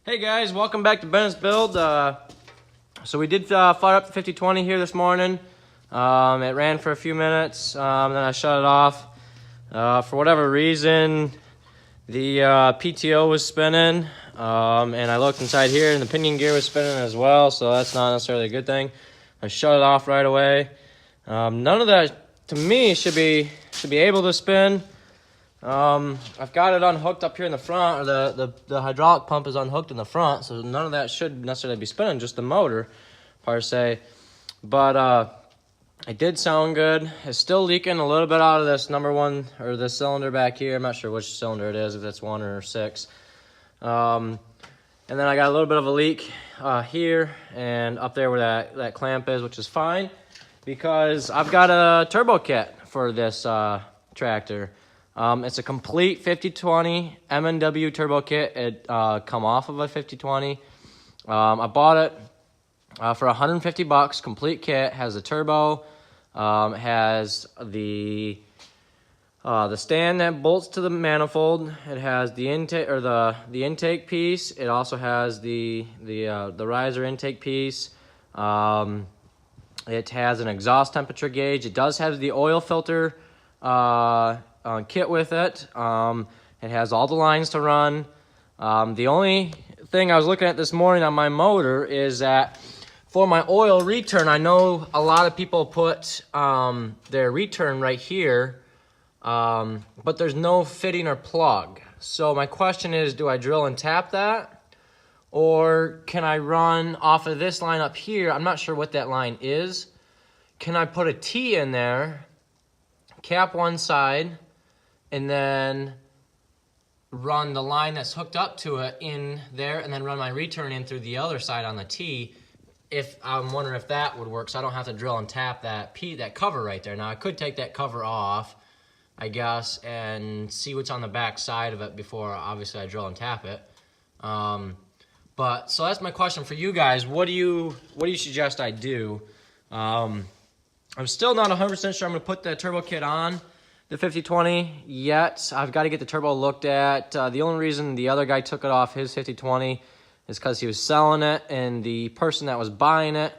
Hey guys, welcome back to Ben's Build. So we did fire up the 5020 here this morning. It ran for a few minutes, then I shut it off. For whatever reason, the PTO was spinning, and I looked inside here and the pinion gear was spinning as well, so that's not necessarily a good thing. I shut it off right away. None of that, to me, should be able to spin. I've got it unhooked up here in the front, or the hydraulic pump is unhooked in the front, so none of that should necessarily be spinning, just the motor per se. But it did sound good. It's still leaking a little bit out of this number one, or this cylinder back here. I'm not sure which cylinder it is, if it's 1 or 6. And then I got a little bit of a leak here and up there where that clamp is, which is fine because I've got a turbo kit for this tractor. It's a complete 5020 M&W turbo kit. It come off of a 5020. I bought it for $150, complete kit. Has a turbo, has the stand that bolts to the manifold. It has the intake, or the intake piece. It also has the riser intake piece. It has an exhaust temperature gauge. It does have the oil filter kit with it. It has all the lines to run. The only thing I was looking at this morning on my motor is that for my oil return, I know a lot of people put their return right here, but there's no fitting or plug. So my question is, do I drill and tap that? Or can I run off of this line up here? I'm not sure what that line is. Can I put a T in there, cap one side, and then run the line that's hooked up to it in there, and then run my return in through the other side on the T? If I'm wondering if that would work, so I don't have to drill and tap that cover right there. Now I could take that cover off, I guess, and see what's on the back side of it before obviously I drill and tap it. But so that's my question for you guys. What do you suggest I do? I'm still not 100% sure I'm gonna put the turbo kit on the 5020 yet. I've got to get the turbo looked at. The only reason the other guy took it off his 5020 is because he was selling it, and the person that was buying it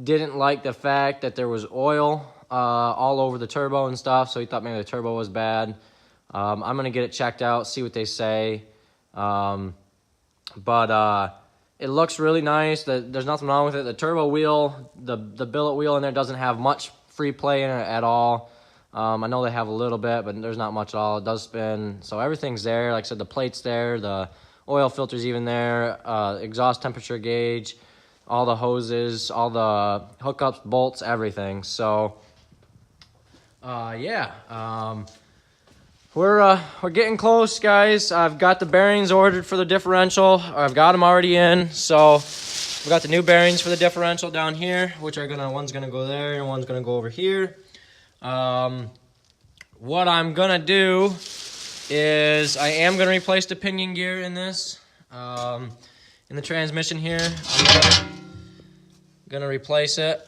didn't like the fact that there was oil all over the turbo and stuff, so he thought maybe the turbo was bad. I'm going to get it checked out, see what they say. But it looks really nice. There's nothing wrong with it. The turbo wheel, the billet wheel in there doesn't have much free play in it at all. I know they have a little bit, but there's not much at all. It does spin, so everything's there. Like I said, the plate's there, the oil filter's even there, exhaust temperature gauge, all the hoses, all the hookups, bolts, everything. So, yeah, we're getting close, guys. I've got the bearings ordered for the differential. I've got them already in, so we got the new bearings for the differential down here, which are one's gonna go there and one's gonna go over here. What I'm gonna do is I am gonna replace the pinion gear in this, in the transmission here. I'm gonna replace it.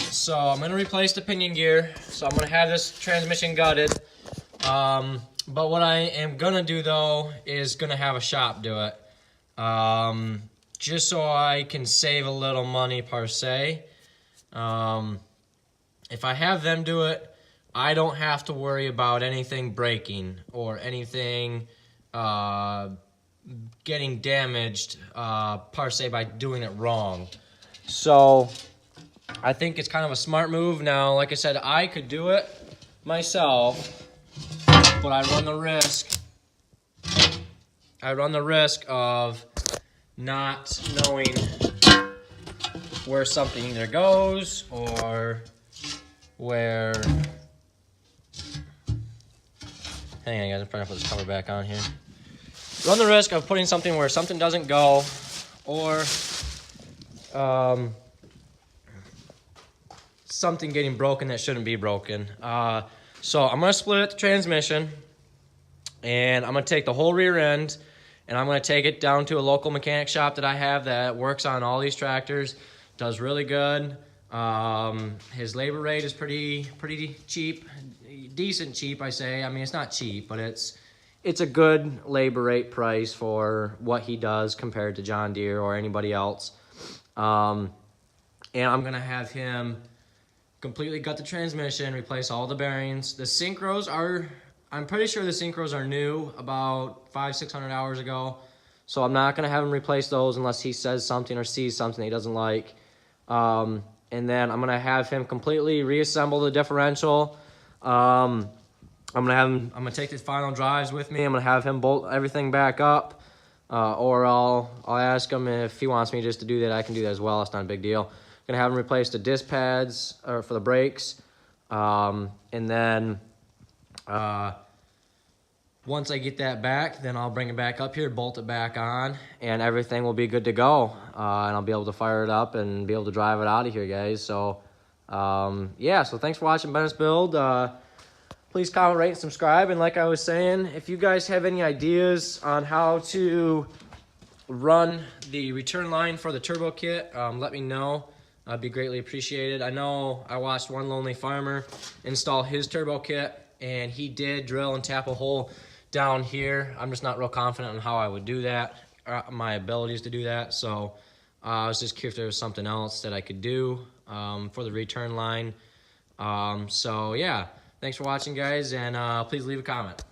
So I'm gonna replace the pinion gear. So I'm gonna have this transmission gutted. But what I am gonna do though is gonna have a shop do it, just so I can save a little money per se. If I have them do it, I don't have to worry about anything breaking or anything getting damaged per se by doing it wrong. So I think it's kind of a smart move. Now, like I said, I could do it myself, but I run the risk of not knowing where something either goes or where, hang on guys, I'm trying to put this cover back on here. Run the risk of putting something where something doesn't go, or something getting broken that shouldn't be broken. So I'm gonna split it the transmission, and I'm gonna take the whole rear end, and I'm gonna take it down to a local mechanic shop that I have that works on all these tractors, does really good. His labor rate is pretty cheap, decent cheap, I say. I mean, it's not cheap, but it's it's a good labor rate price for what he does compared to John Deere or anybody else. And I'm going to have him completely gut the transmission, replace all the bearings. The synchros are, I'm pretty sure the synchros are new, about 500-600 hours ago. So I'm not going to have him replace those unless he says something or sees something he doesn't like. And then I'm going to have him completely reassemble the differential. I'm going to take the final drives with me. I'm going to have him bolt everything back up. Or I'll ask him if he wants me just to do that. I can do that as well. It's not a big deal. I'm going to have him replace the disc pads for the brakes. And then once I get that back, then I'll bring it back up here, bolt it back on, and everything will be good to go. And I'll be able to fire it up and be able to drive it out of here, guys. So, yeah, so thanks for watching Bennetts Build. Please comment, rate, and subscribe. And like I was saying, if you guys have any ideas on how to run the return line for the turbo kit, let me know. I'd be greatly appreciated. I know I watched one lonely farmer install his turbo kit, and he did drill and tap a hole down here. I'm just not real confident on how I would do that, my abilities to do that. So I was just curious if there was something else that I could do for the return line. So yeah, thanks for watching, guys, and please leave a comment.